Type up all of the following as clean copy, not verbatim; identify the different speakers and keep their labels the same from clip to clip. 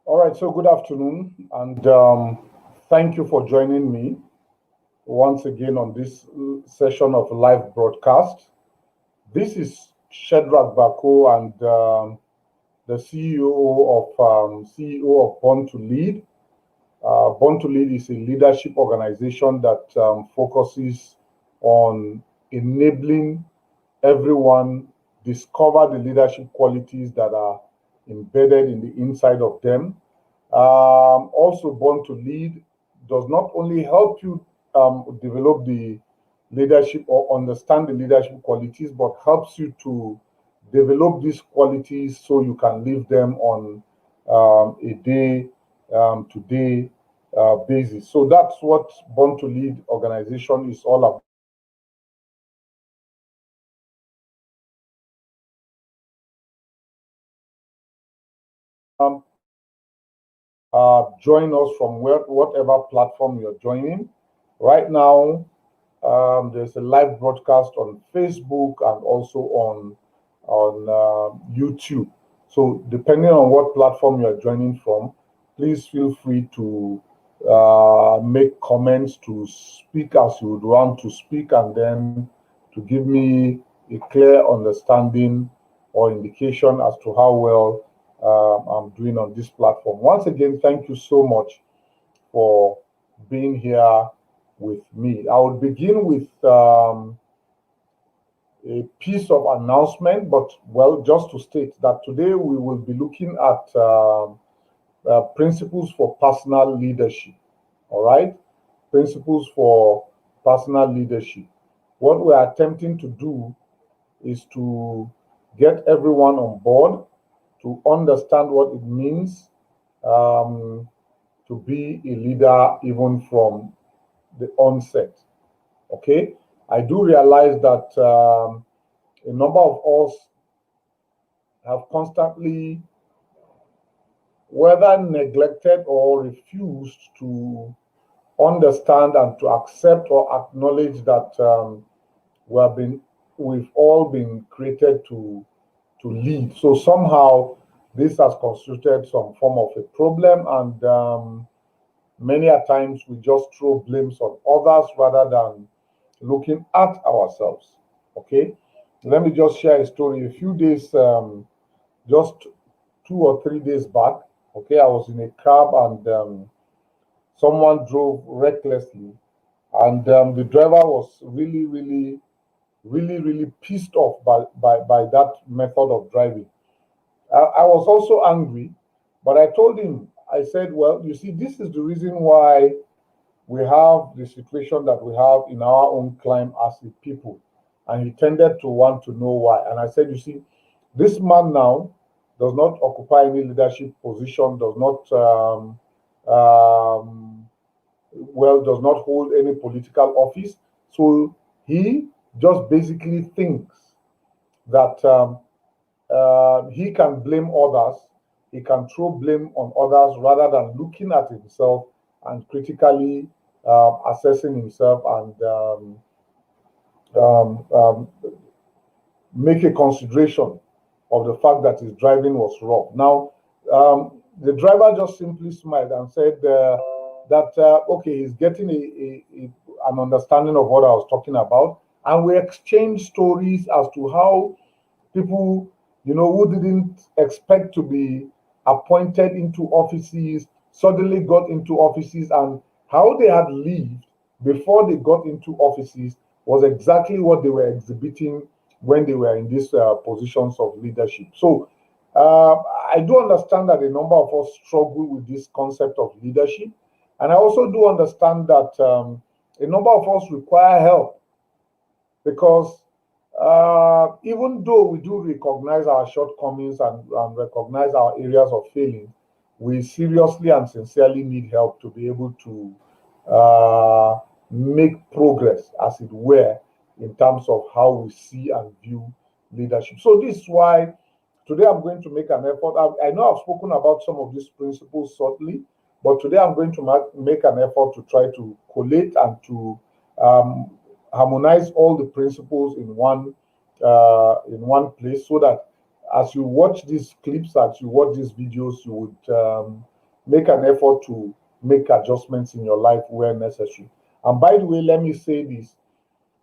Speaker 1: All right, so good afternoon, and thank you for joining me once again on this session of live broadcast. This is Shedrack Bako, and the CEO of Born to Lead. Born to Lead is a leadership organization that focuses on enabling everyone discover the leadership qualities that are embedded in the inside of them. Also, Born to Lead does not only help you develop the leadership or understand the leadership qualities, but helps you to develop these qualities so you can live them on a day to day basis. So that's what Born to Lead organization is all about. Join us from whatever platform you're joining. Right now, there's a live broadcast on Facebook and also on YouTube. So depending on what platform you're joining from, please feel free to make comments, to speak as you would want to speak, and then to give me a clear understanding or indication as to how well I'm doing on this platform. Once again, thank you so much for being here with me. I will begin with a piece of announcement, but well, just to state that today we will be looking at principles for personal leadership. All right, principles for personal leadership. What we are attempting to do is to get everyone on board to understand what it means um, to be a leader even from the onset. Okay, I do realize that a number of us have constantly, whether neglected or refused to understand and to accept or acknowledge that we have been, we've all been created to lead. So somehow this has constituted some form of a problem, and many a times we just throw blames on others rather than looking at ourselves. Okay, let me just share a story. A few days, just 2 or 3 days back, okay, I was in a cab and someone drove recklessly, and the driver was really pissed off by that method of driving. I was also angry, but I told him, I said, well, you see, this is the reason why we have the situation that we have in our own climb as a people. And he tended to want to know why. And I said, you see, this man now does not occupy any leadership position, does not, well, does not hold any political office. So he just basically thinks that he can blame others, he can throw blame on others rather than looking at himself and critically assessing himself and um, make a consideration of the fact that his driving was wrong. Now, the driver just simply smiled and said that, okay, he's getting an understanding of what I was talking about. And we exchanged stories as to how people, who didn't expect to be appointed into offices suddenly got into offices, and how they had lived before they got into offices was exactly what they were exhibiting when they were in these positions of leadership. So uh, I do understand that a number of us struggle with this concept of leadership, and I also do understand that a number of us require help because even though we do recognize our shortcomings and recognize our areas of failing, we seriously and sincerely need help to be able to make progress, as it were, in terms of how we see and view leadership. So, this is why today I'm going to make an effort. I know I've spoken about some of these principles shortly, but today I'm going to make an effort to try to collate and to um, harmonize all the principles in one place, so that as you watch these clips, as you watch these videos, you would make an effort to make adjustments in your life where necessary. And by the way, let me say this.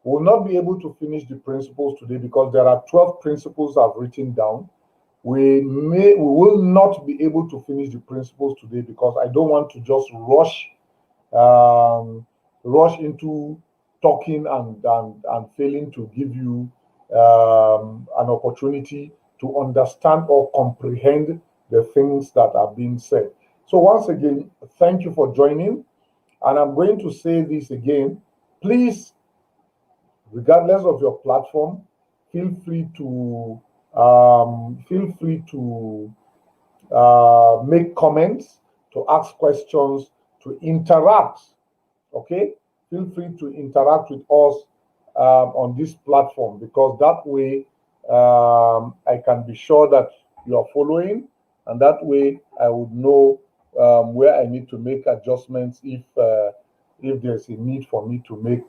Speaker 1: We will not be able to finish the principles today because there are 12 principles I've written down. We will not be able to finish the principles today because I don't want to just rush into talking and failing to give you an opportunity to understand or comprehend the things that are being said. So once again, thank you for joining. And I'm going to say this again. Please, regardless of your platform, feel free to make comments, to ask questions, to interact. Okay, feel free to interact with us on this platform, because that way I can be sure that you are following, and that way I would know where I need to make adjustments if there's a need for me to make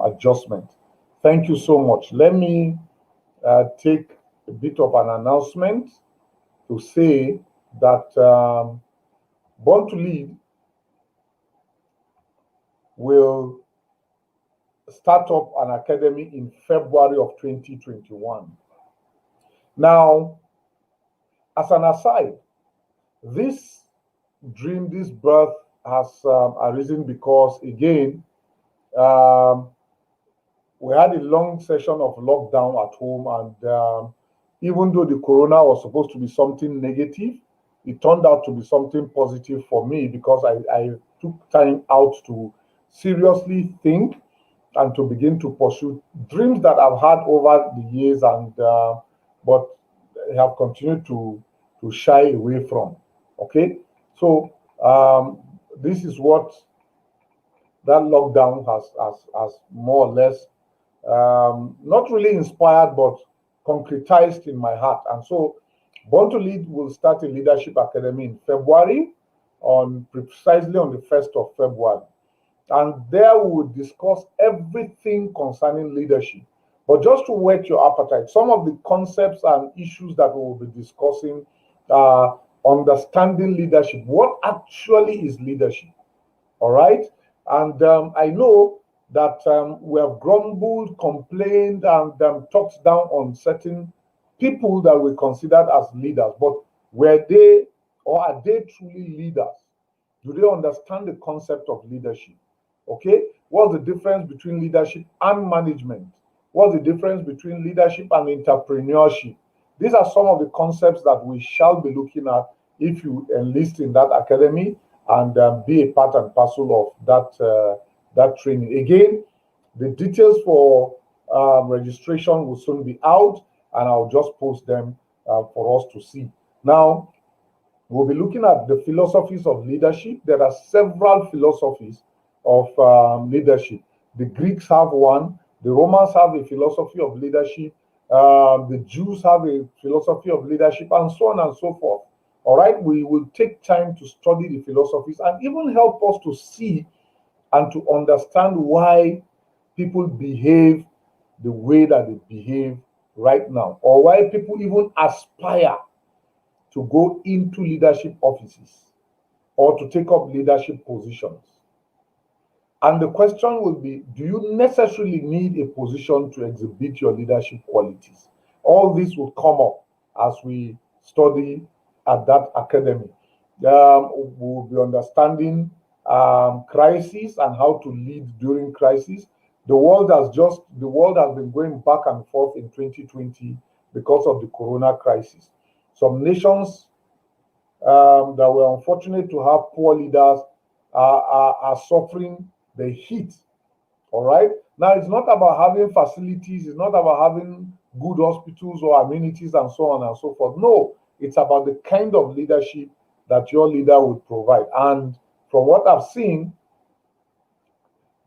Speaker 1: adjustment. Thank you so much. Let me take a bit of an announcement to say that Born to Lead will start up an academy in February of 2021. Now, as an aside, this dream, this birth has arisen because, again, we had a long session of lockdown at home, and even though the corona was supposed to be something negative, it turned out to be something positive for me, because I took time out to seriously think and to begin to pursue dreams that I've had over the years, and but have continued to shy away from. Okay, so this is what that lockdown has more or less not really inspired, but concretized in my heart. And so Born to Lead will start a leadership academy in February, precisely on the 1st of February. And there we will discuss everything concerning leadership. But just to whet your appetite, some of the concepts and issues that we will be discussing are understanding leadership. What actually is leadership? All right. And I know that we have grumbled, complained, and talked down on certain people that we considered as leaders. But were they, or are they truly leaders? Do they understand the concept of leadership? Okay, what's the difference between leadership and management? What's the difference between leadership and entrepreneurship? These are some of the concepts that we shall be looking at if you enlist in that academy and be a part and parcel of that training. Again, the details for registration will soon be out, and I'll just post them for us to see. Now, we'll be looking at the philosophies of leadership. There are several philosophies of leadership. The Greeks have one, the Romans have a philosophy of leadership, the Jews have a philosophy of leadership, and so on and so forth. All right, we will take time to study the philosophies and even help us to see and to understand why people behave the way that they behave right now, or why people even aspire to go into leadership offices or to take up leadership positions. And the question will be, do you necessarily need a position to exhibit your leadership qualities? All this will come up as we study at that academy. We'll be understanding crises and how to lead during crisis. The world has been going back and forth in 2020 because of the corona crisis. Some nations that were unfortunate to have poor leaders are suffering the heat. All right. Now, it's not about having facilities, it's not about having good hospitals or amenities and so on and so forth. No, it's about the kind of leadership that your leader would provide. And from what I've seen,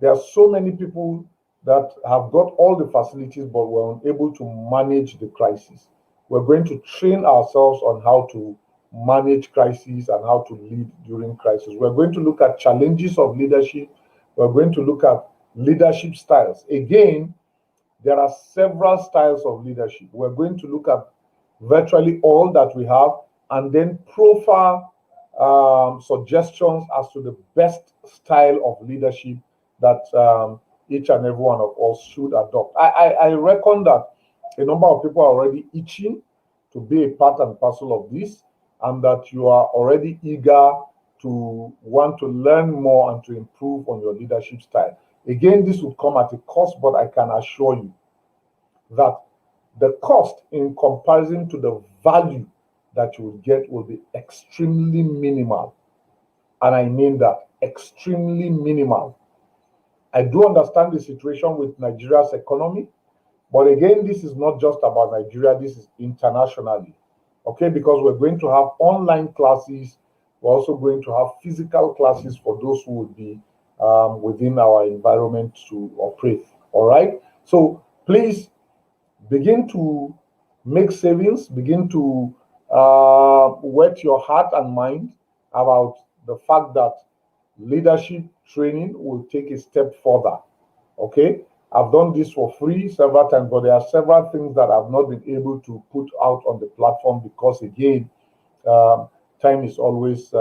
Speaker 1: there are so many people that have got all the facilities but were unable to manage the crisis. We're going to train ourselves on how to manage crises and how to lead during crisis. We're going to look at challenges of leadership. We're going to look at leadership styles. Again, there are several styles of leadership. We're going to look at virtually all that we have and then profile suggestions as to the best style of leadership that each and every one of us should adopt. I reckon that a number of people are already itching to be a part and parcel of this, and that you are already eager to want to learn more and to improve on your leadership style. Again, this will come at a cost, but I can assure you that the cost in comparison to the value that you will get will be extremely minimal. And I mean that, extremely minimal. I do understand the situation with Nigeria's economy, but again, this is not just about Nigeria, this is internationally. Okay, because we're going to have online classes, we're also going to have physical classes for those who would be within our environment to operate. All right, so please begin to make savings, begin to whet your heart and mind about the fact that leadership training will take a step further. Okay, I've done this for free several times, but there are several things that I've not been able to put out on the platform because, again, time is always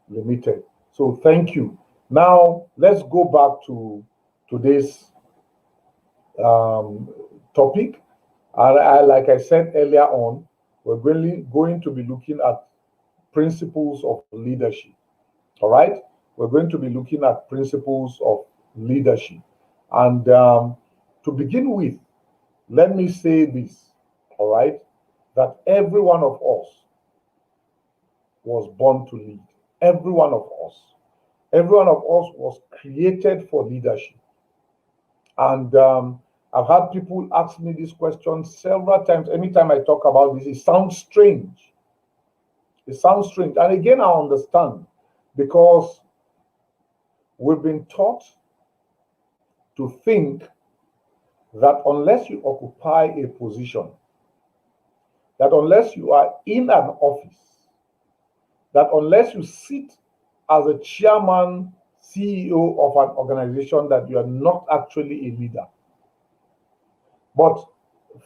Speaker 1: limited. So thank you. Now let's go back to today's topic. Like I said earlier on, we're really going to be looking at principles of leadership. All right, we're going to be looking at principles of leadership. And to begin with, let me say this, all right, that every one of us was born to lead. Every one of us. Every one of us was created for leadership. And I've had people ask me this question several times. Anytime I talk about this, it sounds strange. It sounds strange. And again, I understand, because we've been taught to think that unless you occupy a position, that unless you are in an office, that unless you sit as a chairman, CEO of an organization, that you are not actually a leader. But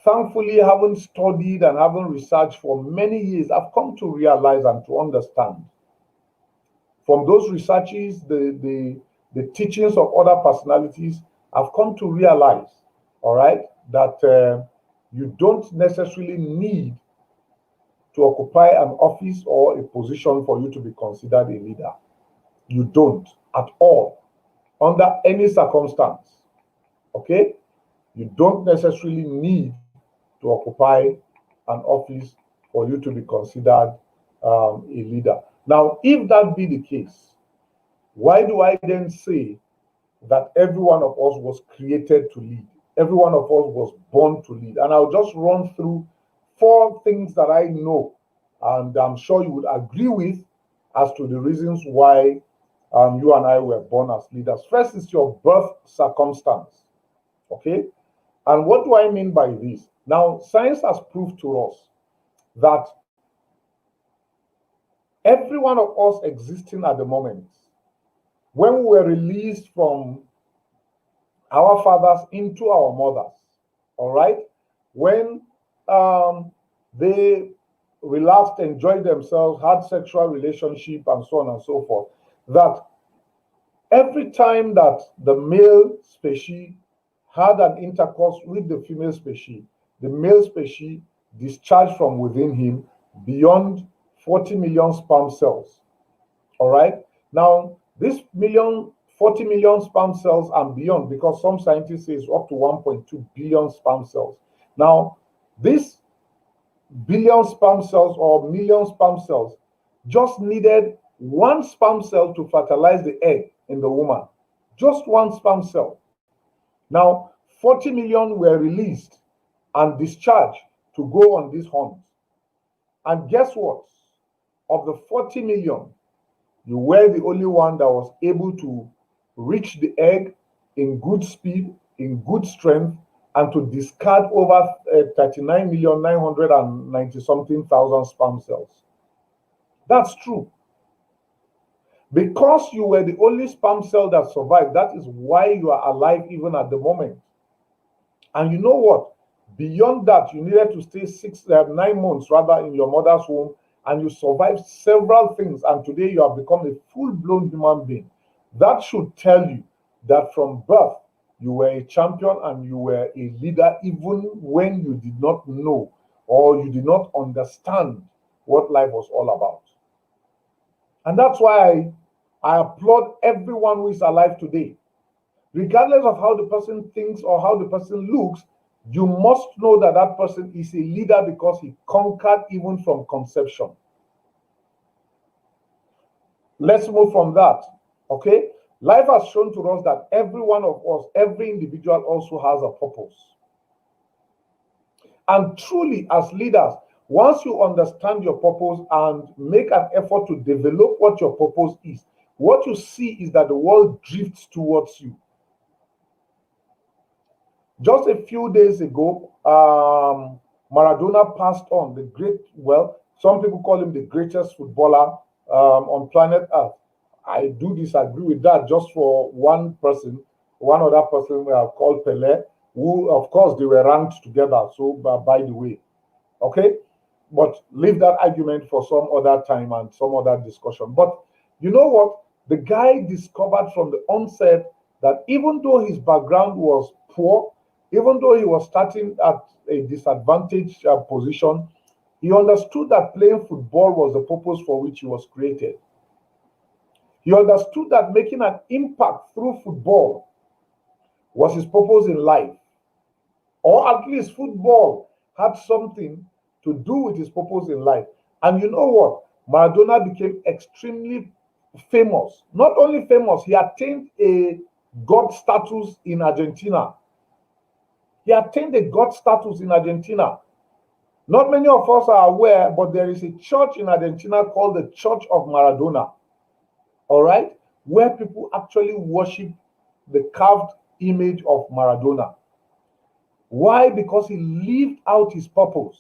Speaker 1: thankfully, having studied and having researched for many years, I've come to realize and to understand from those researches, the teachings of other personalities, I've come to realize, all right, that you don't necessarily need to occupy an office or a position for you to be considered a leader. You don't at all, under any circumstance. Okay? You don't necessarily need to occupy an office for you to be considered a leader. Now, if that be the case, why do I then say that every one of us was created to lead? Every one of us was born to lead. And I'll just run through 4 things that I know, and I'm sure you would agree with, as to the reasons why you and I were born as leaders. First is your birth circumstance. Okay? And what do I mean by this? Now, science has proved to us that every one of us existing at the moment, when we were released from our fathers into our mothers, all right, when they relaxed, enjoyed themselves, had sexual relationship, and so on and so forth, that every time that the male species had an intercourse with the female species, the male species discharged from within him beyond 40 million sperm cells. All right. Now, this 40 million sperm cells and beyond, because some scientists say it's up to 1.2 billion sperm cells. Now, this billion sperm cells or million sperm cells just needed one sperm cell to fertilize the egg in the woman. Just one sperm cell. Now, 40 million were released and discharged to go on these horns. And guess what? Of the 40 million, you were the only one that was able to reach the egg in good speed, in good strength, and to discard over 39,990,something thousand sperm cells. That's true. Because you were the only sperm cell that survived, that is why you are alive even at the moment. And you know what? Beyond that, you needed to stay 9 months rather in your mother's womb and you survived several things, and today you have become a full-blown human being, that should tell you that from birth you were a champion and you were a leader, even when you did not know or you did not understand what life was all about. And that's why I applaud everyone who is alive today. Regardless of how the person thinks or how the person looks, you must know that that person is a leader because he conquered even from conception. Let's move from that, okay? Life has shown to us that every one of us, every individual also has a purpose. And truly, as leaders, once you understand your purpose and make an effort to develop what your purpose is, what you see is that the world drifts towards you. Just a few days ago, Maradona passed on, the great, well, some people call him the greatest footballer on planet Earth. I do disagree with that just for one person, one other person called Pelé, who, of course, they were ranked together. So, by the way, okay? But leave that argument for some other time and some other discussion. But you know what? The guy discovered from the onset that even though his background was poor, even though he was starting at a disadvantaged position, he understood that playing football was the purpose for which he was created. He understood that making an impact through football was his purpose in life. Or at least football had something to do with his purpose in life. And you know what? Maradona became extremely famous. Not only famous, he attained a God status in Argentina. He attained a God status in Argentina. Not many of us are aware, but there is a church in Argentina called the Church of Maradona. All right? Where people actually worship the carved image of Maradona. Why? Because he lived out his purpose.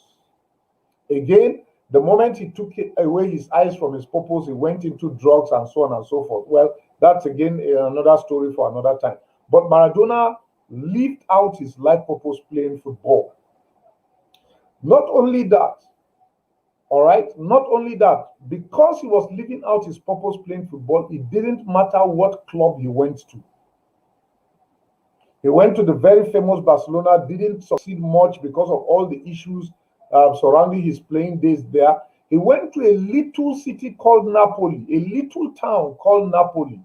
Speaker 1: Again, the moment he took away his eyes from his purpose, he went into drugs and so on and so forth. Well, that's again another story for another time. But Maradona lived out his life purpose playing football. Not only that, all right, not only that, because he was living out his purpose playing football, it didn't matter what club he went to. He went to the very famous Barcelona, didn't succeed much because of all the issues surrounding his playing days there. He went to a little city called Napoli, a little town called Napoli.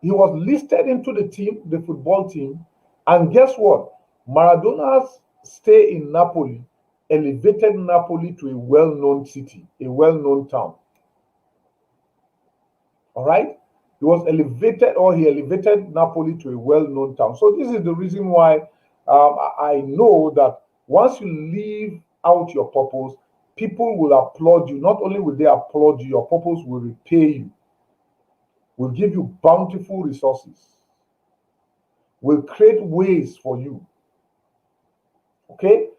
Speaker 1: He was listed into the team, the football team, and guess what? Maradona's stay in Napoli elevated Napoli to a well-known city, a well-known town. All right? He was elevated, or he elevated Napoli to a well-known town. So this is the reason why I know that once you live out your purpose, people will applaud you. Not only will they applaud you, your purpose will repay you, will give you bountiful resources, will create ways for you. Okay?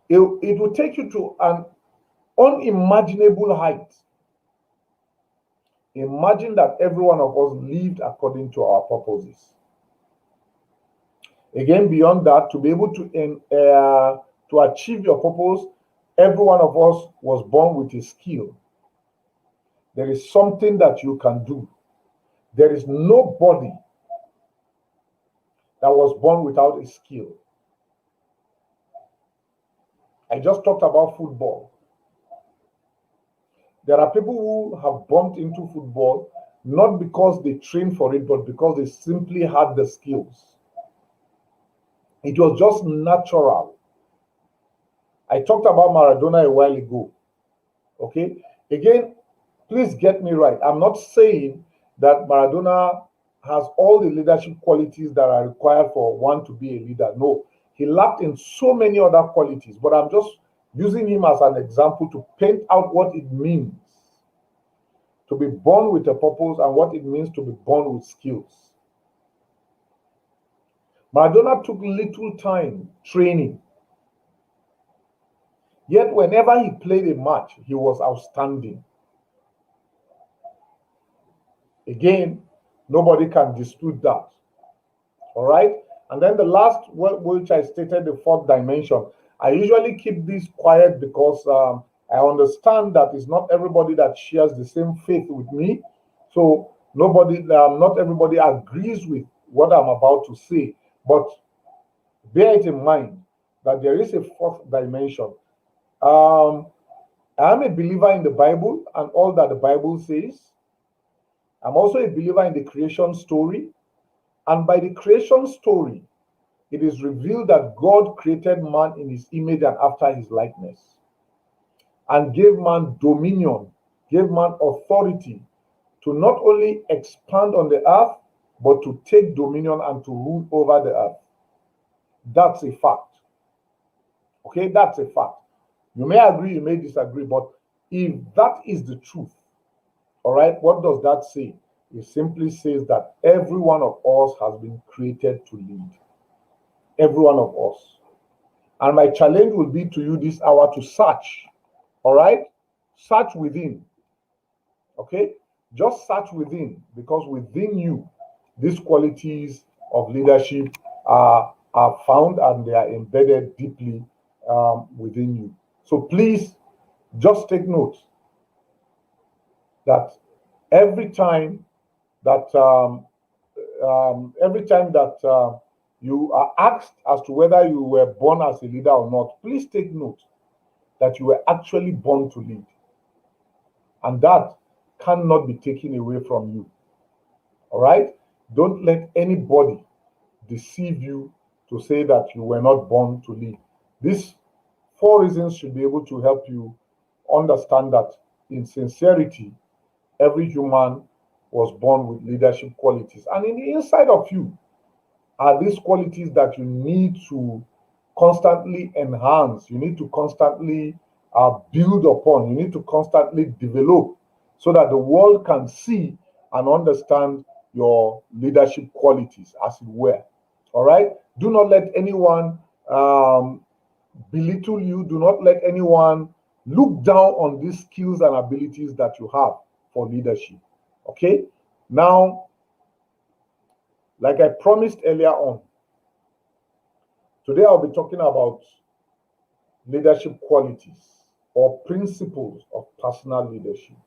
Speaker 1: It will take you to an unimaginable height. Imagine that every one of us lived according to our purposes. Again, beyond that, to be able to achieve your purpose, every one of us was born with a skill. There is something that you can do. There is nobody that was born without a skill. I just talked about football. There are people who have bumped into football not because they trained for it, but because they simply had the skills. It was just natural. I talked about Maradona a while ago. Okay? Again, please get me right. I'm not saying that Maradona has all the leadership qualities that are required for one to be a leader. No, he lacked in so many other qualities, but I'm just using him as an example to paint out what it means to be born with a purpose and what it means to be born with skills. Maradona took little time training. Yet whenever he played a match, he was outstanding. Again, nobody can dispute that. All right? And then the last, which I stated, the fourth dimension. I usually keep this quiet because I understand that it's not everybody that shares the same faith with me. So not everybody agrees with what I'm about to say. But bear it in mind that there is a fourth dimension. I'm a believer in the Bible and all that the Bible says. I'm also a believer in the creation story. And by the creation story, it is revealed that God created man in his image and after his likeness, and gave man dominion, gave man authority to not only expand on the earth, but to take dominion and to rule over the earth. That's a fact. Okay, that's a fact. You may agree, you may disagree, but if that is the truth, all right, what does that say? It simply says that every one of us has been created to lead. Every one of us. And my challenge will be to you this hour to search, all right? Search within, okay? Just search within, because within you, these qualities of leadership are found and they are embedded deeply within you. So please just take note that every time that you are asked as to whether you were born as a leader or not, please take note that you were actually born to lead. And that cannot be taken away from you. All right? Don't let anybody deceive you to say that you were not born to lead. These 4 reasons should be able to help you understand that in sincerity, every human was born with leadership qualities. And in the inside of you are these qualities that you need to constantly enhance, you need to constantly build upon, you need to constantly develop so that the world can see and understand your leadership qualities, as it were. All right? Do not let anyone belittle you. Do not let anyone look down on these skills and abilities that you have for leadership. Okay? Now, like I promised earlier on, today I'll be talking about leadership qualities or principles of personal leadership.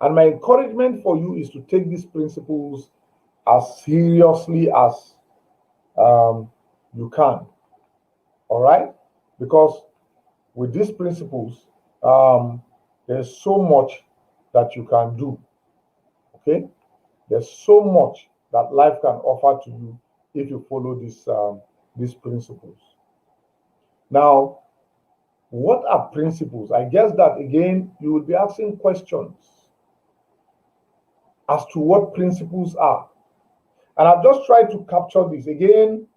Speaker 1: And my encouragement for you is to take these principles as seriously as you can. All right? Because with these principles, there's so much that you can do. Okay? There's so much that life can offer to you if you follow these principles. Now, what are principles? I guess that again, you will be asking questions as to what principles are. And I've just tried to capture this. Again,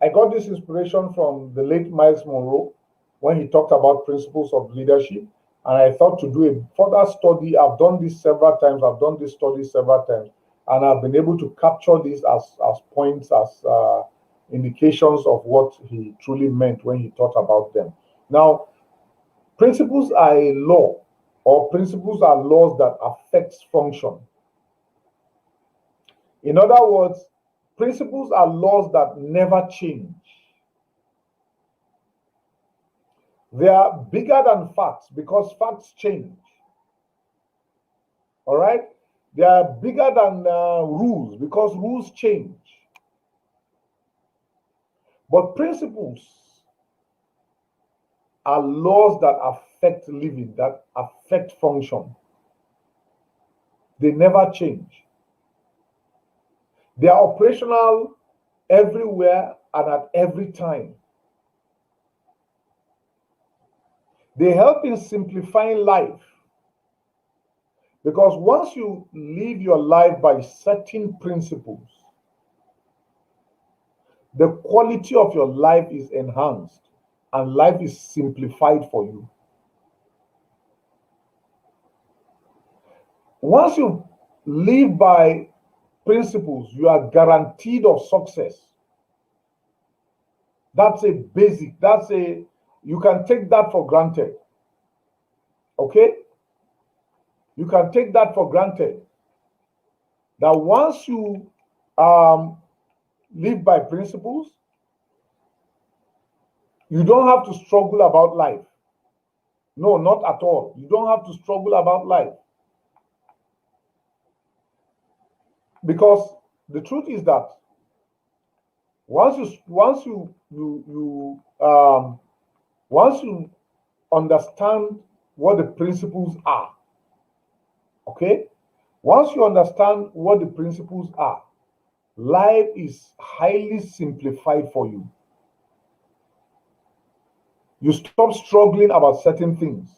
Speaker 1: I got this inspiration from the late Miles Monroe when he talked about principles of leadership. And I thought to do a further study. I've done this several times. I've done this study several times. And I've been able to capture this as points, as indications of what he truly meant when he thought about them. Now, principles are a law, or principles are laws that affect function. In other words, principles are laws that never change. They are bigger than facts because facts change. All right? They are bigger than rules because rules change. But principles are laws that affect living, that affect function. They never change. They are operational everywhere and at every time. They help in simplifying life. Because once you live your life by certain principles, the quality of your life is enhanced and life is simplified for you. Once you live by principles, you are guaranteed of success. That's a basic, you can take that for granted. Okay? You can take that for granted. That once you live by principles, you don't have to struggle about life. No, not at all. You don't have to struggle about life. Because the truth is that once you understand what the principles are, okay? Once you understand what the principles are, life is highly simplified for you. You stop struggling about certain things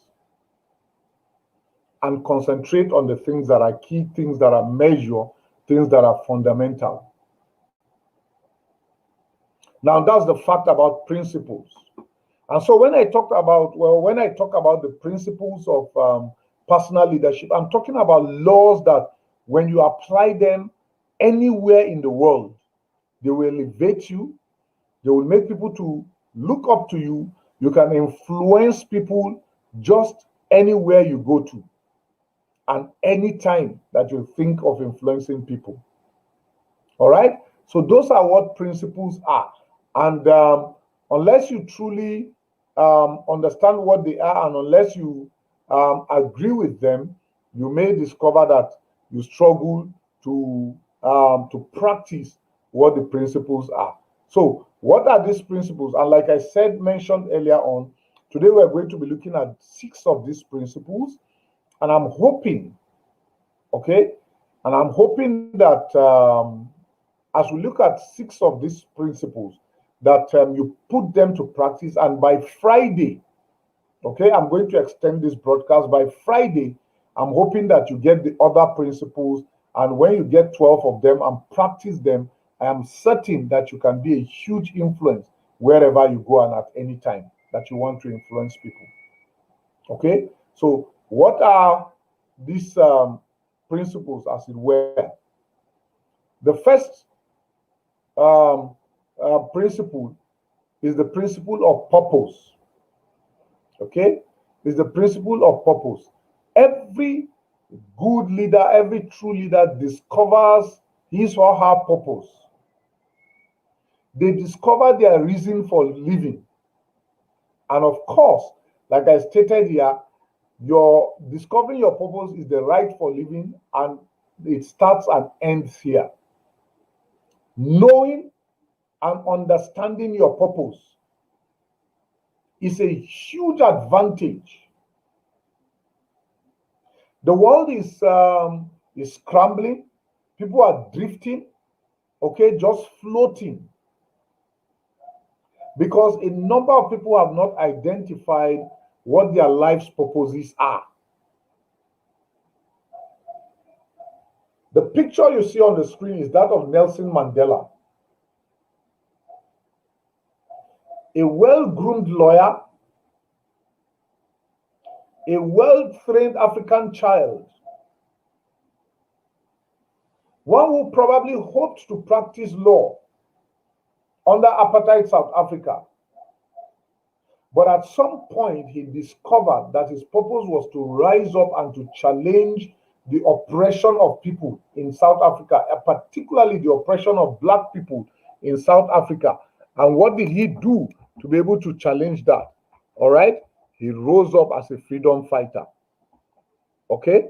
Speaker 1: and concentrate on the things that are key, things that are major, things that are fundamental. Now, that's the fact about principles. And so when I talk about the principles of personal leadership, I'm talking about laws that when you apply them anywhere in the world, they will elevate you. They will make people to look up to you. You can influence people just anywhere you go to and any time that you think of influencing people. All right? So those are what principles are. And unless you truly understand what they are, and unless you agree with them, you may discover that you struggle to practice what the principles are. So, what are these principles? And like I mentioned earlier on, today we're going to be looking at 6 of these principles, and I'm hoping, okay, and I'm hoping that as we look at 6 of these principles, that you put them to practice, and by Friday, okay, I'm going to extend this broadcast. By Friday, I'm hoping that you get the other principles, and when you get 12 of them and practice them, I am certain that you can be a huge influence wherever you go and at any time that you want to influence people. Okay, so what are these principles, as it were? The first principle is the principle of purpose. Okay, is the principle of purpose. Every good leader, every true leader discovers his or her purpose. They discover their reason for living. And of course, like I stated here, your discovering your purpose is the right for living, and it starts and ends here. Knowing and understanding your purpose is a huge advantage. The world is scrambling. People are drifting, okay, just floating, because a number of people have not identified what their life's purposes are. The picture you see on the screen is that of Nelson Mandela, a well-groomed lawyer, a well-trained African child, one who probably hoped to practice law under apartheid South Africa. But at some point, he discovered that his purpose was to rise up and to challenge the oppression of people in South Africa, particularly the oppression of Black people in South Africa. And what did he do to be able to challenge that? All right? He rose up as a freedom fighter. Okay?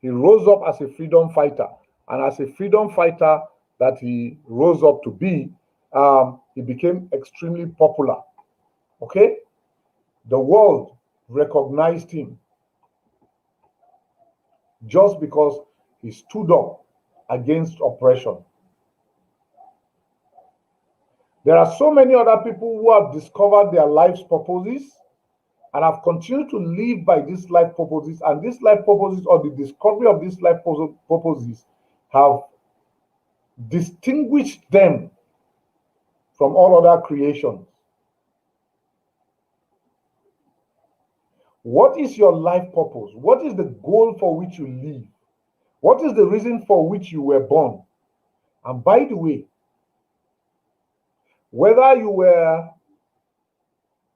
Speaker 1: He rose up as a freedom fighter. And as a freedom fighter that he rose up to be, he became extremely popular. Okay? The world recognized him just because he stood up against oppression. There are so many other people who have discovered their life's purposes and have continued to live by these life purposes, and these life purposes, or the discovery of these life purposes, have distinguished them from all other creations. What is your life purpose? What is the goal for which you live? What is the reason for which you were born? And by the way, whether you were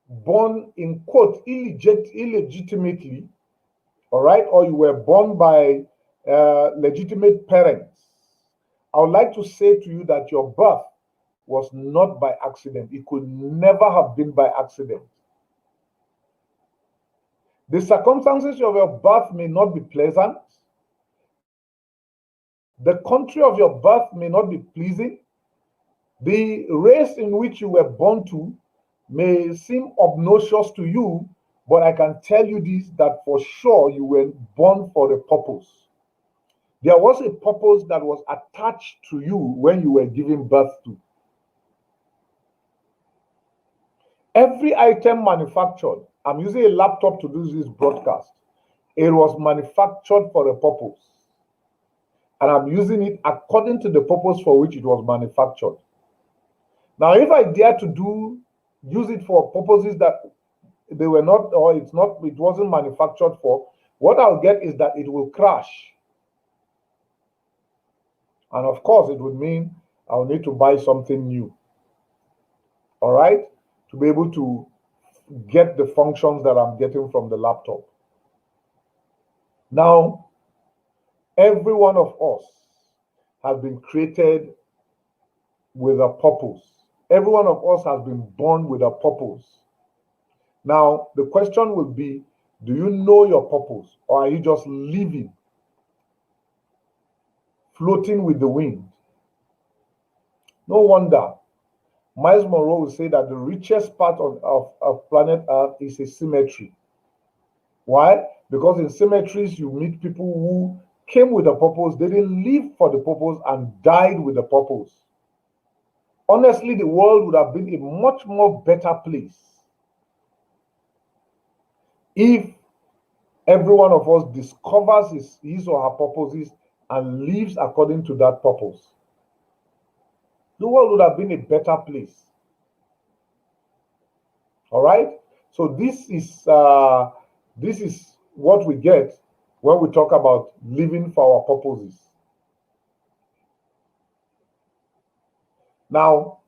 Speaker 1: born in quote illegitimately, all right, or you were born by legitimate parents, I would like to say to you that your birth was not by accident. It could never have been by accident. The circumstances of your birth may not be pleasant. The country of your birth may not be pleasing. The race in which you were born to may seem obnoxious to you, but I can tell you this, that for sure you were born for a purpose. There was a purpose that was attached to you when you were given birth to. Every item manufactured, I'm using a laptop to do this broadcast, it was manufactured for a purpose. And I'm using it according to the purpose for which it was manufactured. Now, if I dare to use it for purposes that they were not, or it wasn't manufactured for, what I'll get is that it will crash. And of course, it would mean I'll need to buy something new. All right? To be able to get the functions that I'm getting from the laptop. Now, every one of us has been created with a purpose. Every one of us has been born with a purpose. Now, the question will be, do you know your purpose, or are you just living, floating with the wind? No wonder Miles Monroe will say that the richest part of planet Earth is a cemetery. Why? Because in cemeteries, you meet people who came with a purpose, they didn't live for the purpose, and died with a purpose. Honestly, the world would have been a much more better place if every one of us discovers his or her purposes and lives according to that purpose. The world would have been a better place. All right? So this is what we get when we talk about living for our purposes. Now,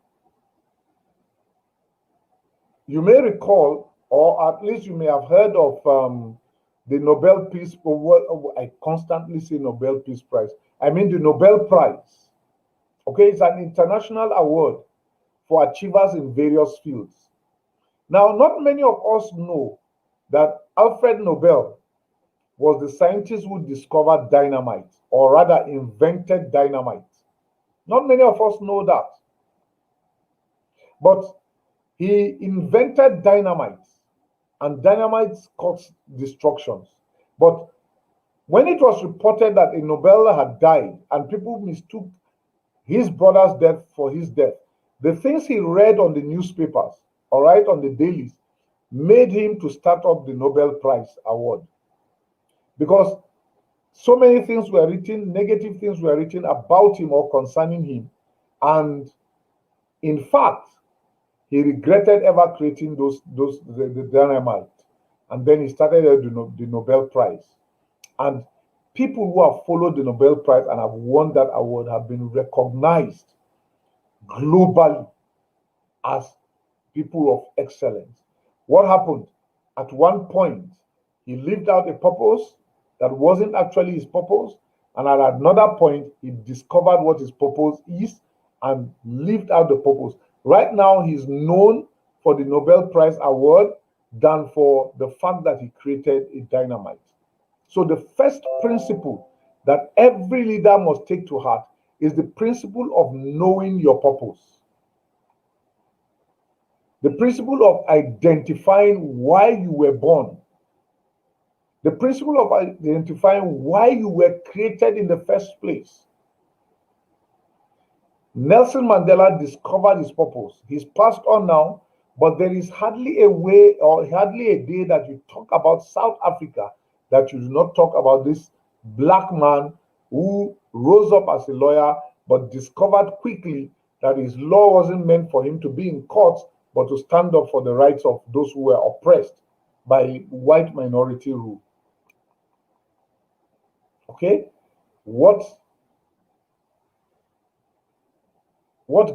Speaker 1: you may recall, or at least you may have heard of the Nobel Peace, I constantly say Nobel Peace Prize. I mean the Nobel Prize. Okay, it's an international award for achievers in various fields. Now, not many of us know that Alfred Nobel was the scientist who discovered dynamite, or rather invented dynamite. Not many of us know that. But he invented dynamite, and dynamite caused destructions. But when it was reported that a Nobel had died and people mistook his brother's death for his death, the things he read on the newspapers, all right, on the dailies, made him to start up the Nobel Prize award. Because so many things were written, negative things were written about him or concerning him. And in fact, he regretted ever creating the dynamite. And then he started the Nobel Prize. And people who have followed the Nobel Prize and have won that award have been recognized globally as people of excellence. What happened? At one point, he lived out a purpose that wasn't actually his purpose. And at another point, he discovered what his purpose is and lived out the purpose. Right now, he's known for the Nobel Prize award than for the fact that he created a dynamite. So the first principle that every leader must take to heart is the principle of knowing your purpose. The principle of identifying why you were born. The principle of identifying why you were created in the first place. Nelson Mandela discovered his purpose. He's passed on now, but there is hardly a way or hardly a day that you talk about South Africa that you do not talk about this black man who rose up as a lawyer but discovered quickly that his law wasn't meant for him to be in courts but to stand up for the rights of those who were oppressed by white minority rule. Okay? What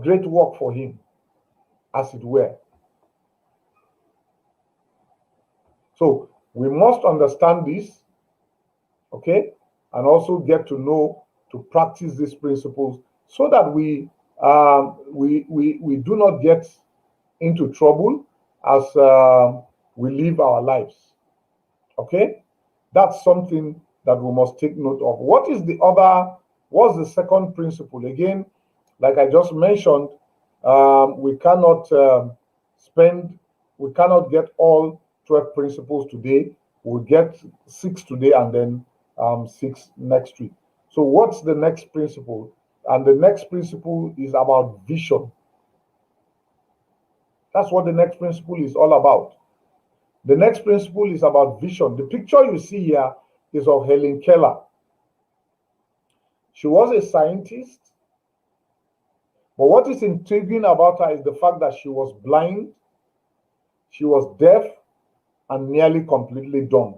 Speaker 1: great work for him, as it were. So we must understand this, okay, and also get to know, to practice these principles so that we do not get into trouble as we live our lives. Okay? That's something that we must take note of. What's the second principle? Again, like I just mentioned, we cannot we cannot get all 12 principles today. We'll get 6 today and then 6 next week. So what's the next principle? And the next principle is about vision. That's what the next principle is all about. The next principle is about vision. The picture you see here is of Helen Keller. She was a scientist, but what is intriguing about her is the fact that she was blind, she was deaf, and nearly completely dumb.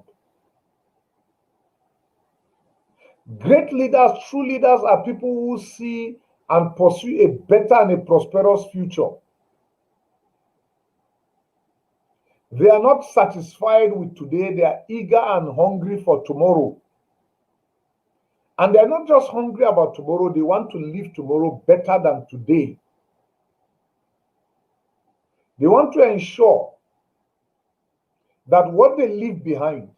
Speaker 1: Great leaders, true leaders, are people who see and pursue a better and a prosperous future. They are not satisfied with today, they are eager and hungry for tomorrow. And they're not just hungry about tomorrow, they want to live tomorrow better than today. They want to ensure that what they leave behind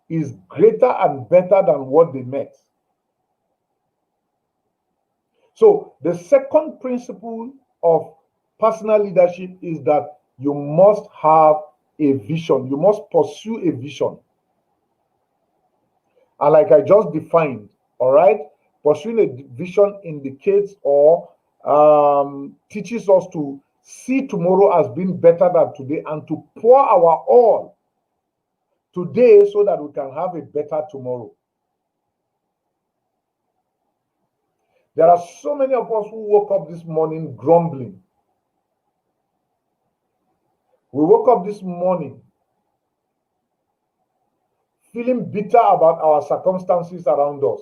Speaker 1: is greater and better than what they met. So the second principle of personal leadership is that you must have a vision. You must pursue a vision. And like I just defined, all right, pursuing a vision indicates or teaches us to see tomorrow as being better than today and to pour our all today so that we can have a better tomorrow. There are so many of us who woke up this morning grumbling. We woke up this morning feeling bitter about our circumstances around us.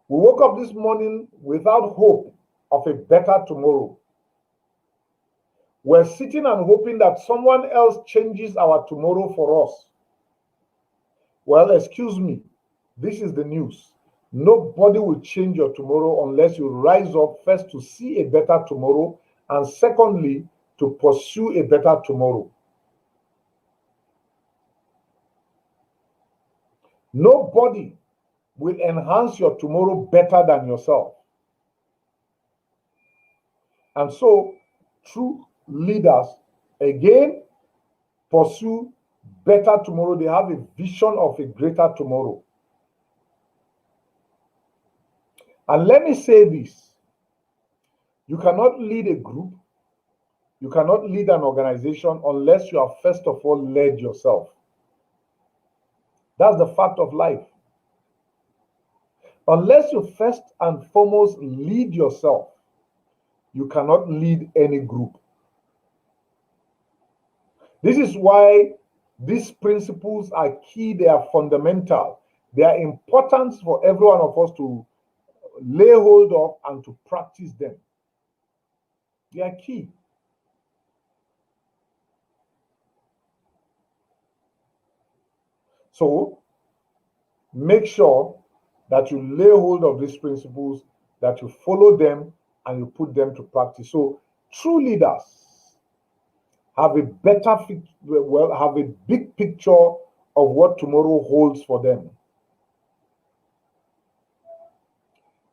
Speaker 1: We woke up this morning without hope of a better tomorrow. We're sitting and hoping that someone else changes our tomorrow for us. Well, excuse me, this is the news. Nobody will change your tomorrow unless you rise up first to see a better tomorrow and secondly, to pursue a better tomorrow. Nobody will enhance your tomorrow better than yourself. And so, true leaders, again, pursue better tomorrow. They have a vision of a greater tomorrow. And let me say this, you cannot lead a group, you cannot lead an organization unless you have first of all led yourself. That's the fact of life. Unless you first and foremost lead yourself, you cannot lead any group. This is why these principles are key, they are fundamental. They are important for every one of us to lay hold of and to practice them. They are key. So, make sure that you lay hold of these principles, that you follow them, and you put them to practice. So, true leaders have a have a big picture of what tomorrow holds for them.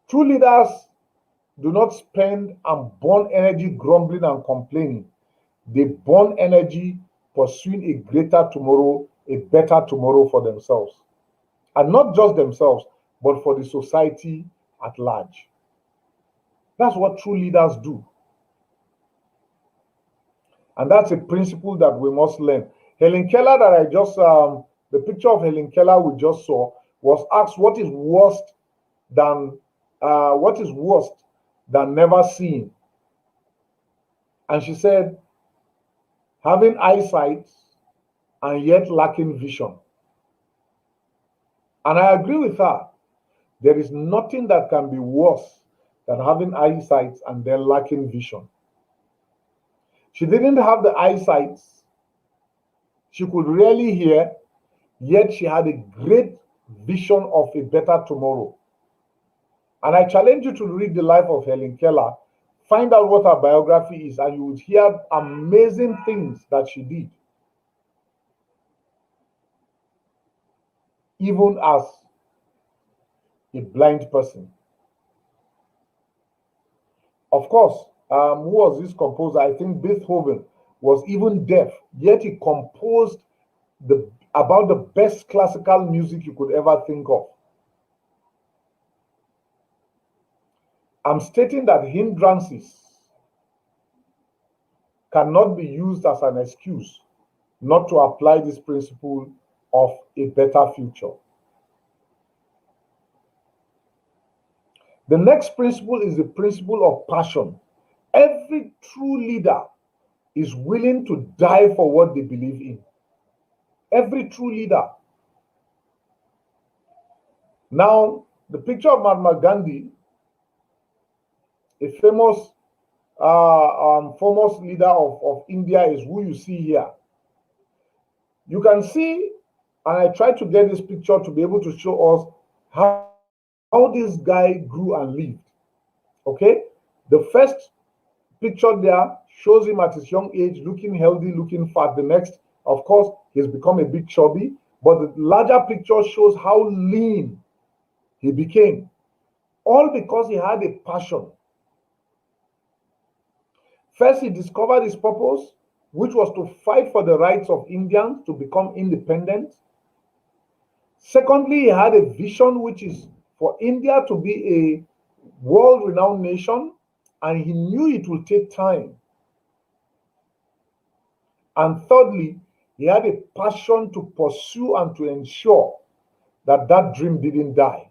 Speaker 1: True leaders do not spend and burn energy grumbling and complaining. They burn energy pursuing a greater tomorrow, a better tomorrow for themselves. And not just themselves, but for the society at large. That's what true leaders do. And that's a principle that we must learn. Helen Keller, that I just, the picture of Helen Keller we just saw, was asked what is worse than never seeing. And she said, having eyesight and yet lacking vision. And I agree with her. There is nothing that can be worse than having eyesight and then lacking vision. She didn't have the eyesight. She could really hear, yet she had a great vision of a better tomorrow. And I challenge you to read the life of Helen Keller, find out what her biography is, and you would hear amazing things that she did. even as a blind person. Of course, who was this composer? I think Beethoven was even deaf, yet he composed about the best classical music you could ever think of. I'm stating that hindrances cannot be used as an excuse not to apply this principle of a better future. The next principle is the principle of passion. Every true leader is willing to die for what they believe in. Every true leader. Now, the picture of Mahatma Gandhi, a famous foremost leader of India, is who you see here. You can see, and I tried to get this picture to be able to show us how this guy grew and lived. Okay, the first picture there shows him at his young age, looking healthy, looking fat. The next, of course, he's become a bit chubby, but the larger picture shows how lean he became, all because he had a passion. First, he discovered his purpose, which was to fight for the rights of Indians to become independent. Secondly, he had a vision, which is for India to be a world-renowned nation, and he knew it will take time. And thirdly, he had a passion to pursue and to ensure that that dream didn't die.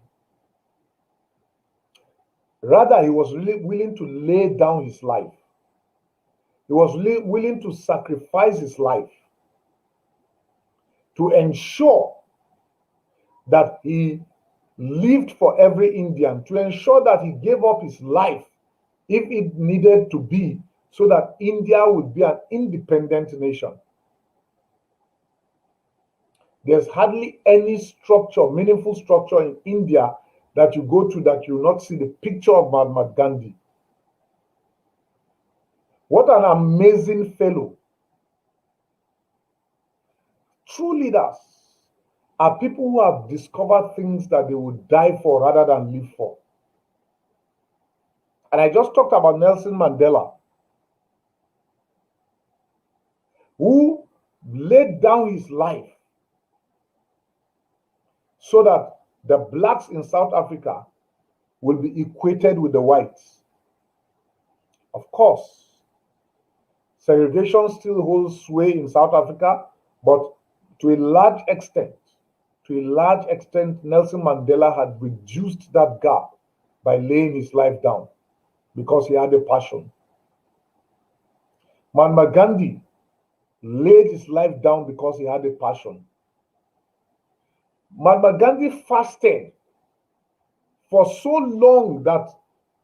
Speaker 1: Rather, he was really willing to lay down his life. He was really willing to sacrifice his life to ensure that he lived for every Indian, to ensure that he gave up his life if it needed to be, so that India would be an independent nation. There's hardly any structure, meaningful structure in India that you go to that you will not see the picture of Mahatma Gandhi. What an amazing fellow. True leaders are people who have discovered things that they would die for rather than live for. And I just talked about Nelson Mandela, who laid down his life so that the blacks in South Africa will be equated with the whites. Of course, segregation still holds sway in South Africa, but to a large extent, Nelson Mandela had reduced that gap by laying his life down because he had a passion. Mahatma Gandhi laid his life down because he had a passion. Mahatma Gandhi fasted for so long that,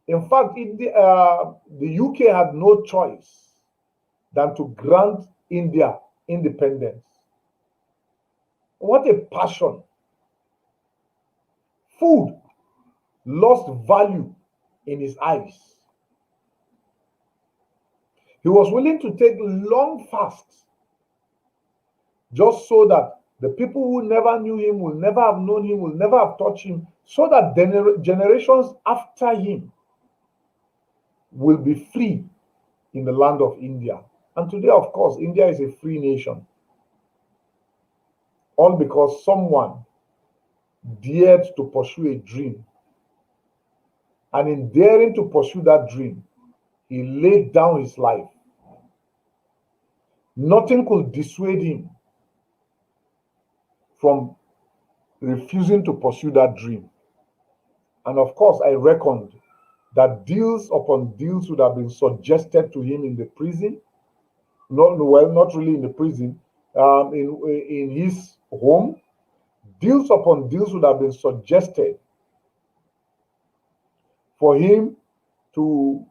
Speaker 1: in fact, the UK had no choice than to grant India independence. What a passion. Food lost value in his eyes. He was willing to take long fasts just so that the people who never knew him, will never have known him, will never have touched him, so that generations after him will be free in the land of India. And today, of course, India is a free nation. All because someone dared to pursue a dream. And in daring to pursue that dream, he laid down his life. Nothing could dissuade him from refusing to pursue that dream. And of course, I reckoned that deals upon deals would have been suggested to him in the prison. Not really in the prison, in his home. Deals upon deals would have been suggested for him to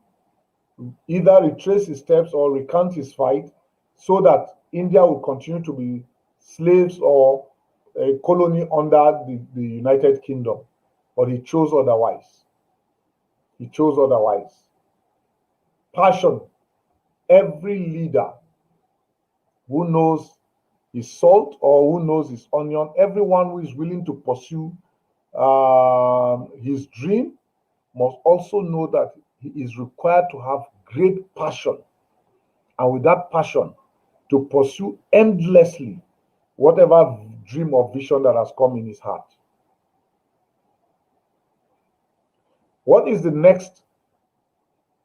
Speaker 1: either retrace his steps or recant his fight, so that India would continue to be slaves or a colony under the United Kingdom. But he chose otherwise. He chose otherwise. Passion. Every leader who knows his salt or who knows his onion. Everyone who is willing to pursue his dream must also know that he is required to have great passion, and with that passion to pursue endlessly whatever dream or vision that has come in his heart. What is the next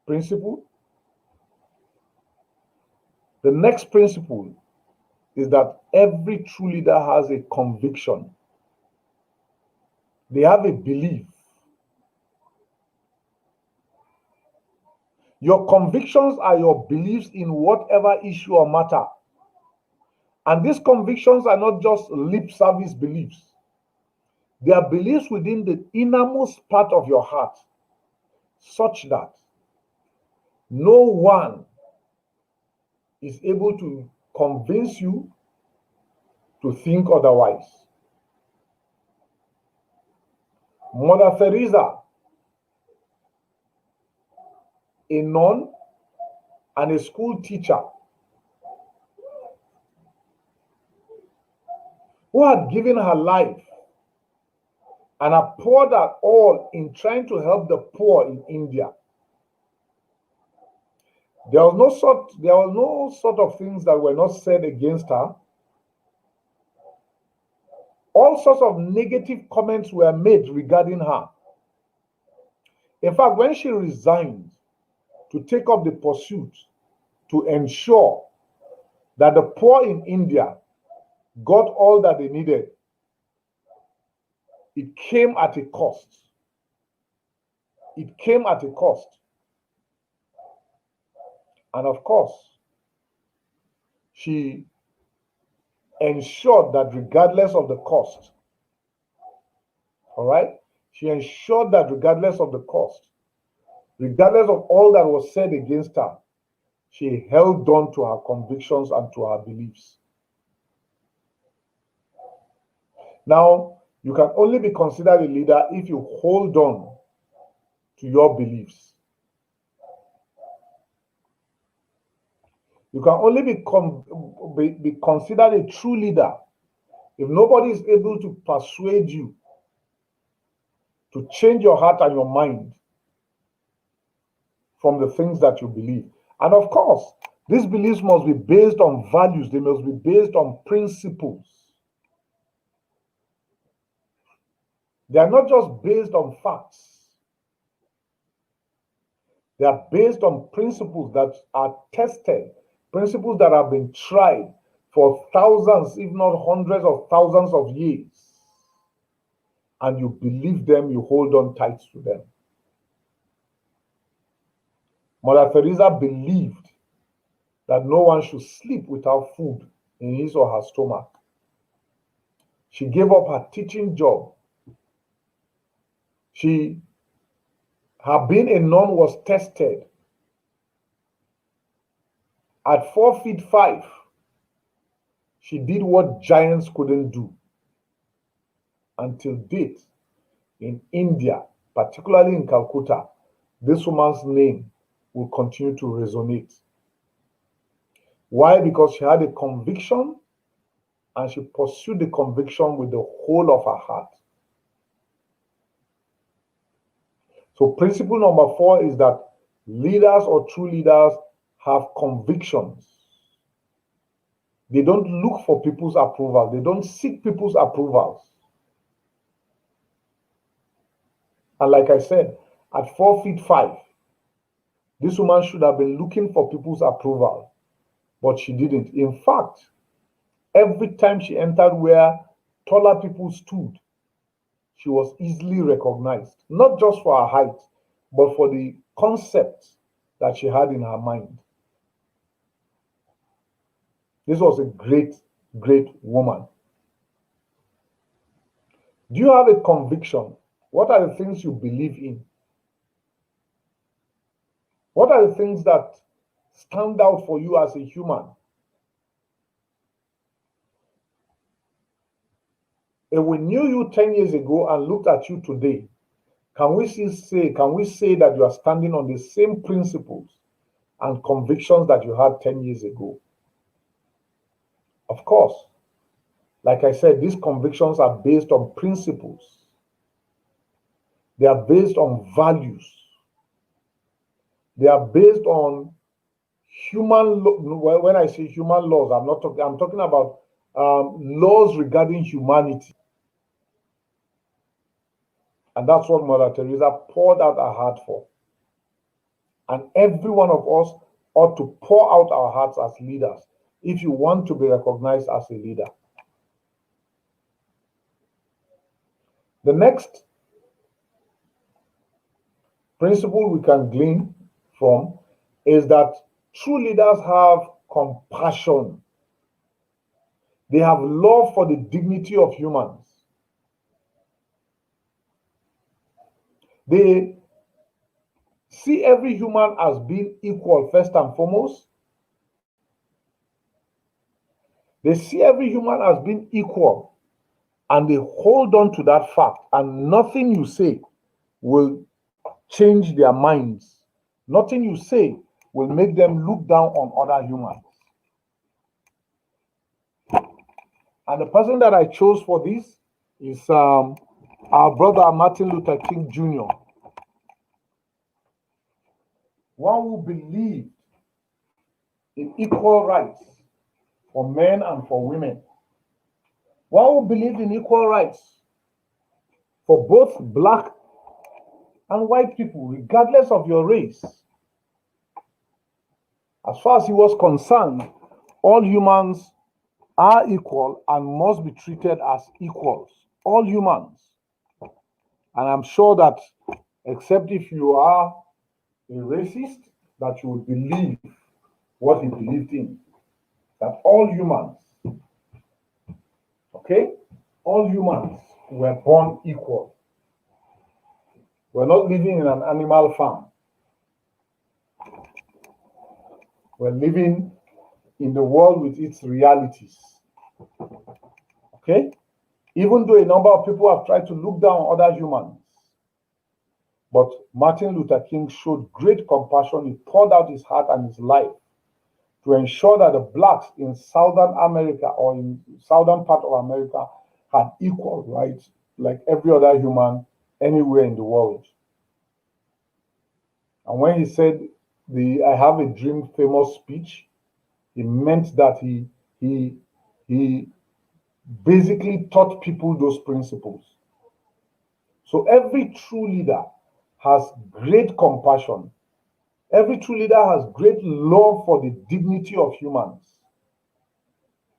Speaker 1: principle? The next principle is that every true leader has a conviction. They have a belief. Your convictions are your beliefs in whatever issue or matter. And these convictions are not just lip service beliefs. They are beliefs within the innermost part of your heart, such that no one is able to convince you to think otherwise. Mother Teresa, a nun and a school teacher, who had given her life and had poured her all in trying to help the poor in India. There was no sort of things that were not said against her. All sorts of negative comments were made regarding her. In fact, when she resigned to take up the pursuit to ensure that the poor in India got all that they needed, it came at a cost. It came at a cost. And of course, she ensured that regardless of the cost, all right? She ensured that regardless of the cost, regardless of all that was said against her, she held on to her convictions and to her beliefs. Now, you can only be considered a leader if you hold on to your beliefs. You can only be considered a true leader if nobody is able to persuade you to change your heart and your mind from the things that you believe. And of course, these beliefs must be based on values. They must be based on principles. They are not just based on facts. They are based on principles that are tested, principles that have been tried for thousands, if not hundreds of thousands of years. And you believe them, you hold on tight to them. Mother Teresa believed that no one should sleep without food in his or her stomach. She gave up her teaching job. Her being a nun was tested. At 4'5", she did what giants couldn't do. Until date, in India, particularly in Calcutta, this woman's name will continue to resonate. Why? Because she had a conviction and she pursued the conviction with the whole of her heart. So principle number 4 is that leaders or true leaders have convictions. They don't look for people's approval. They don't seek people's approvals. And like I said, at 4'5", this woman should have been looking for people's approval, but she didn't. In fact, every time she entered where taller people stood, she was easily recognized, not just for her height, but for the concept that she had in her mind. This was a great, great woman. Do you have a conviction? What are the things you believe in? What are the things that stand out for you as a human? If we knew you 10 years ago and looked at you today, can we say that you are standing on the same principles and convictions that you had 10 years ago? Of course, Like I said, these convictions are based on principles. They are based on values. They are based on human. When I say human laws, I'm not talking. I'm talking about laws regarding humanity, and that's what Mother Teresa poured out her heart for. And every one of us ought to pour out our hearts as leaders if you want to be recognized as a leader. The next principle we can glean from is that true leaders have compassion. They have love for the dignity of humans. They see every human as being equal first and foremost. They see every human as being equal, and they hold on to that fact, and nothing you say will change their minds. Nothing you say will make them look down on other humans. And the person that I chose for this is our brother Martin Luther King Jr., one who believed in equal rights for men and for women, one who believed in equal rights for both black and white people, regardless of your race. As far as he was concerned, all humans are equal and must be treated as equals. All humans. And I'm sure that, except if you are a racist, that you would believe what he believed in. That all humans, okay, all humans were born equal. We're not living in an animal farm. We're living in the world with its realities. Okay? Even though a number of people have tried to look down on other humans, but Martin Luther King showed great compassion. He poured out his heart and his life to ensure that the blacks in Southern America or in southern part of America had equal rights like every other human anywhere in the world. And when he said the "I have a dream" famous speech, he meant that he basically taught people those principles. So every true leader has great compassion. Every true leader has great love for the dignity of humans.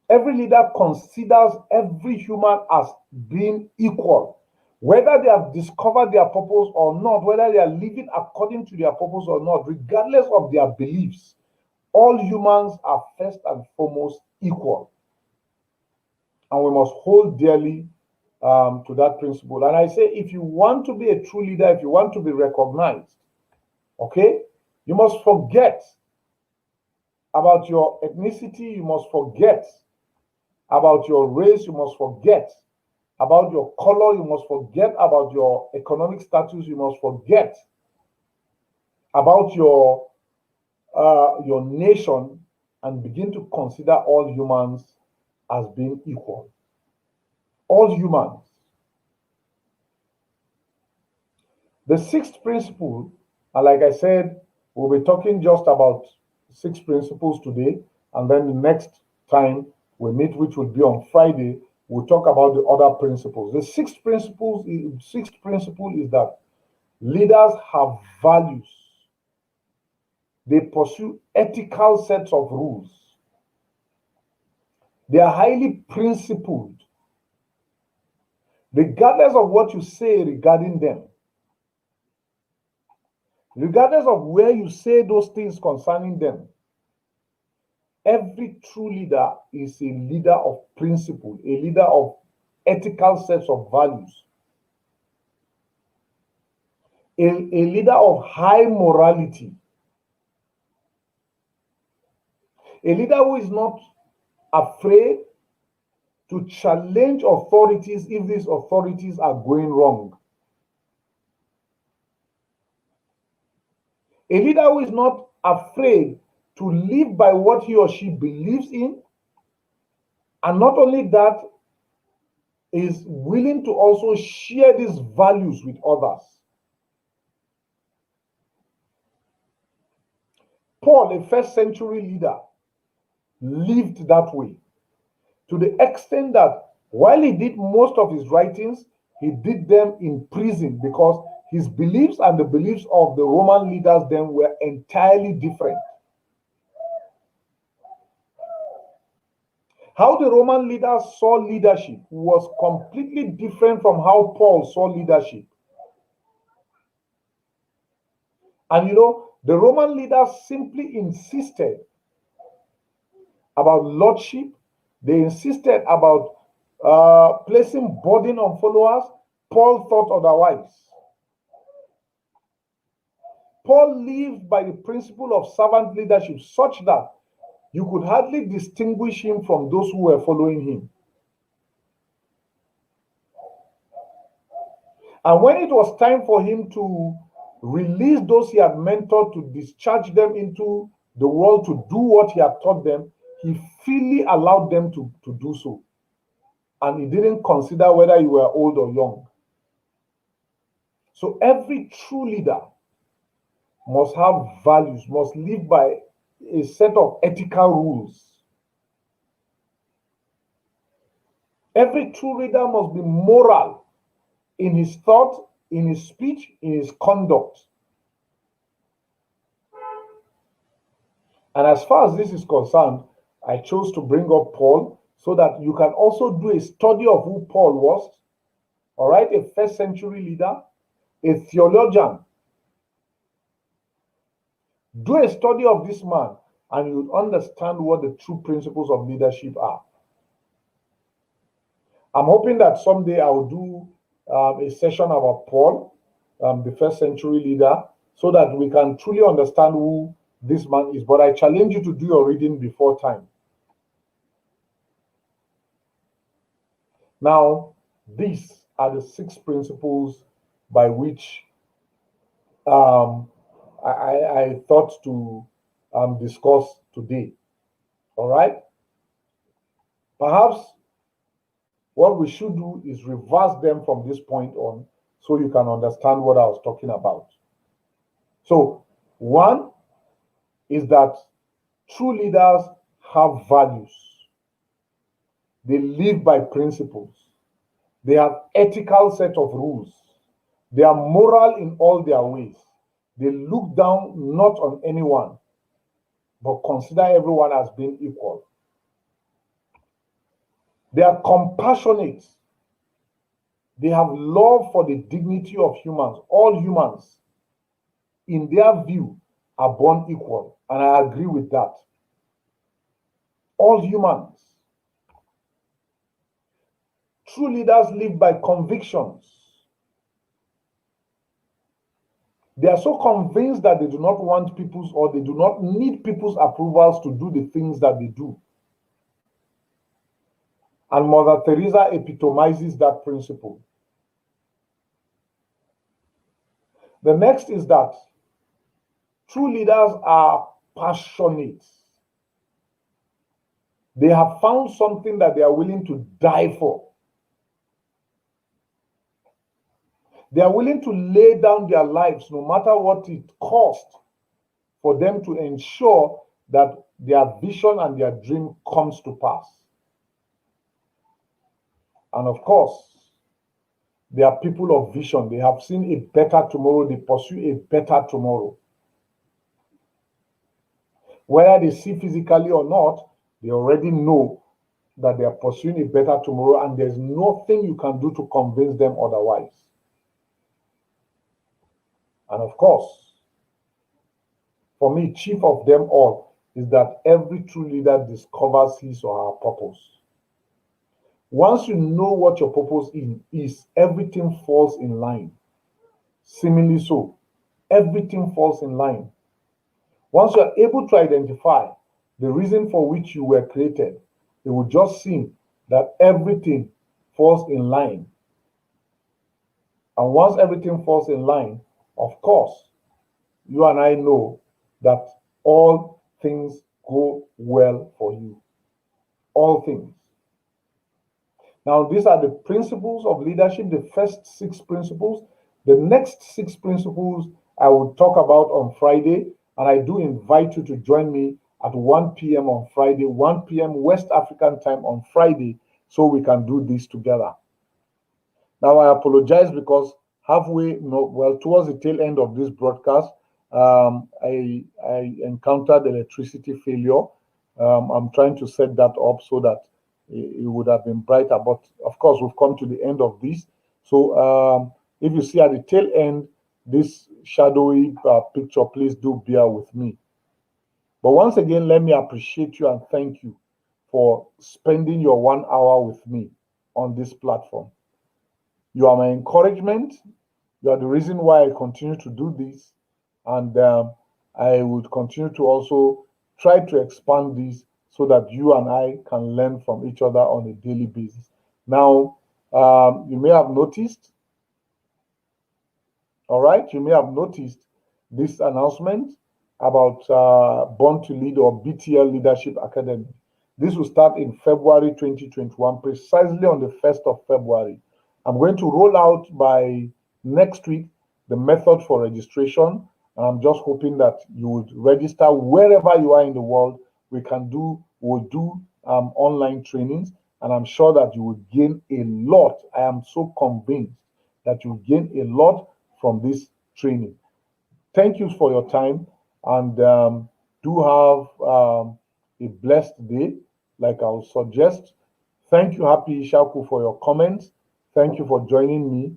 Speaker 1: Every leader considers every human as being equal, whether they have discovered their purpose or not, whether they are living according to their purpose or not, regardless of their beliefs. All humans are first and foremost equal. And we must hold dearly to that principle. And I say, if you want to be a true leader, if you want to be recognized, okay, you must forget about your ethnicity, you must forget about your race, you must forget about your color, you must forget about your economic status, you must forget about your nation, and begin to consider all humans as being equal. All humans. The sixth principle, and like I said, we'll be talking just about 6 principles today, and then the next time we meet, which will be on Friday, we'll talk about the other principles. The sixth principle is that leaders have values. They pursue ethical sets of rules. They are highly principled, regardless of what you say regarding them. Regardless of where you say those things concerning them, every true leader is a leader of principle, a leader of ethical sets of values, a leader of high morality, a leader who is not afraid to challenge authorities if these authorities are going wrong. A leader who is not afraid to live by what he or she believes in, and not only that, is willing to also share these values with others. Paul, a first century leader, lived that way to the extent that while he did most of his writings, he did them in prison because his beliefs and the beliefs of the Roman leaders then were entirely different. How the Roman leaders saw leadership was completely different from how Paul saw leadership. And the Roman leaders simply insisted about lordship. They insisted about placing burden on followers. Paul thought otherwise. Paul lived by the principle of servant leadership such that you could hardly distinguish him from those who were following him. And when it was time for him to release those he had mentored, to discharge them into the world to do what he had taught them, he freely allowed them to do so. And he didn't consider whether you were old or young. So every true leader must have values, must live by a set of ethical rules. Every true leader must be moral in his thought, in his speech, in his conduct. And as far as this is concerned, I chose to bring up Paul so that you can also do a study of who Paul was. All right, a first century leader, a theologian. Do a study of this man and you'll understand what the true principles of leadership are. I'm hoping that someday I'll do a session about Paul, the first century leader, so that we can truly understand who this man is. But I challenge you to do your reading before time. Now, these are the 6 principles by which I thought to discuss today. All right? Perhaps what we should do is reverse them from this point on so you can understand what I was talking about. So, 1 is that true leaders have values. They live by principles. They have ethical set of rules. They are moral in all their ways. They look down not on anyone, but consider everyone as being equal. They are compassionate. They have love for the dignity of humans. All humans, in their view, are born equal. And I agree with that. All humans. True leaders live by convictions. They are so convinced that they do not want people's, or they do not need people's approvals to do the things that they do. And Mother Teresa epitomizes that principle. The next is that true leaders are passionate. They have found something that they are willing to die for. They are willing to lay down their lives no matter what it costs for them to ensure that their vision and their dream comes to pass. And of course, they are people of vision. They have seen a better tomorrow. They pursue a better tomorrow. Whether they see physically or not, they already know that they are pursuing a better tomorrow, and there's nothing you can do to convince them otherwise. And of course, for me, chief of them all is that every true leader discovers his or her purpose. Once you know what your purpose is, everything falls in line. Similarly so, everything falls in line. Once you are able to identify the reason for which you were created, it will just seem that everything falls in line. And once everything falls in line, of course, you and I know that all things go well for you. All things. Now, these are the principles of leadership, the first 6 principles. The next 6 principles I will talk about on Friday, and I do invite you to join me at 1 p.m. on Friday, 1 p.m. West African time on Friday, so we can do this together. Now, I apologize because halfway, no, well, towards the tail end of this broadcast, I encountered electricity failure. I'm trying to set that up so that it would have been brighter. But of course, we've come to the end of this. So if you see at the tail end this shadowy picture, please do bear with me. But once again, let me appreciate you and thank you for spending your 1 hour with me on this platform. You are my encouragement. You are the reason why I continue to do this. And I would continue to also try to expand this so that you and I can learn from each other on a daily basis. Now, you may have noticed, all right, you may have noticed this announcement about Born to Lead or BTL Leadership Academy. This will start in February 2021, precisely on the 1st of February. I'm going to roll out by next week the method for registration. And I'm just hoping that you would register wherever you are in the world. We'll do online trainings, and I'm sure that you will gain a lot. I am so convinced that you gain a lot from this training. Thank you for your time, and do have a blessed day, like I would suggest. Thank you, Happy Ishaku, for your comments. Thank you for joining me.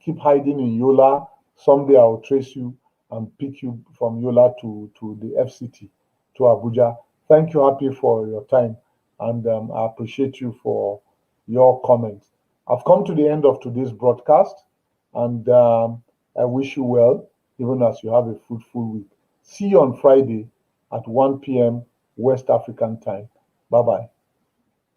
Speaker 1: Keep hiding in Yola. Someday I'll trace you and pick you from Yola to the FCT, to Abuja. Thank you, Happy, for your time, and I appreciate you for your comments. I've come to the end of today's broadcast, and I wish you well, even as you have a fruitful week. See you on Friday at 1 p.m. West African time. Bye-bye.